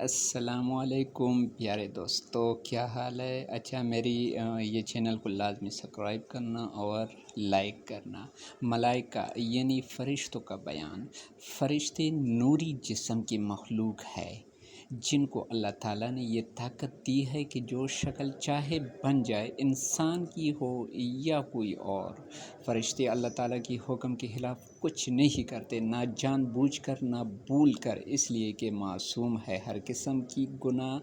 السلام علیکم پیارے دوستو، کیا حال ہے؟ اچھا، میری یہ چینل کو لازمی سبسکرائب کرنا اور لائک کرنا۔ ملائکہ یعنی فرشتوں کا بیان۔ فرشتے نوری جسم کی مخلوق ہے جن کو اللہ تعالیٰ نے یہ طاقت دی ہے کہ جو شکل چاہے بن جائے، انسان کی ہو یا کوئی اور۔ فرشتے اللہ تعالیٰ کی حکم کے خلاف کچھ نہیں کرتے، نہ جان بوجھ کر نہ بھول کر، اس لیے کہ معصوم ہے، ہر قسم کی گناہ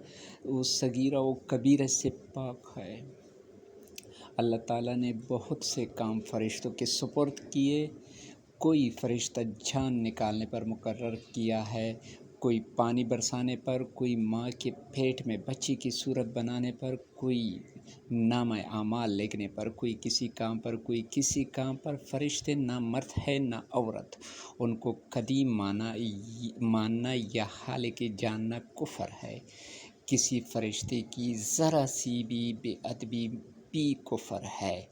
و صغیرہ و کبیرہ سے پاک ہے۔ اللہ تعالیٰ نے بہت سے کام فرشتوں کے سپرد کیے۔ کوئی فرشتہ جان نکالنے پر مقرر کیا ہے، کوئی پانی برسانے پر، کوئی ماں کے پیٹ میں بچے کی صورت بنانے پر، کوئی نامہ اعمال لکھنے پر، کوئی کسی کام پر، کوئی کسی کام پر۔ فرشتے نہ مرد ہے نہ عورت، ان کو قدیم ماننا یا حالانکہ جاننا کفر ہے۔ کسی فرشتے کی ذرا سی بھی بے ادبی بھی کفر ہے۔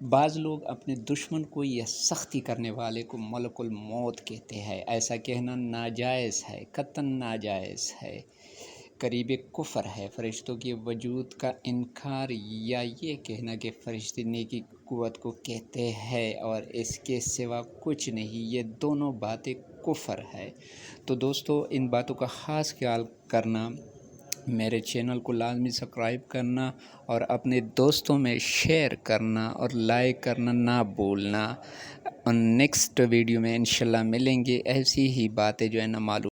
بعض لوگ اپنے دشمن کو یا سختی کرنے والے کو ملک الموت کہتے ہیں۔ ایسا کہنا ناجائز ہے، قطعاً ناجائز ہے، قریب کفر ہے۔ فرشتوں کے وجود کا انکار یا یہ کہنا کہ فرشتے نیکی قوت کو کہتے ہیں اور اس کے سوا کچھ نہیں، یہ دونوں باتیں کفر ہے۔ تو دوستو، ان باتوں کا خاص خیال کرنا، میرے چینل کو لازمی سبسکرائب کرنا اور اپنے دوستوں میں شیئر کرنا اور لائک کرنا نہ بھولنا۔ نیکسٹ ویڈیو میں انشاءاللہ ملیں گے، ایسی ہی باتیں جو ہے نا معلوم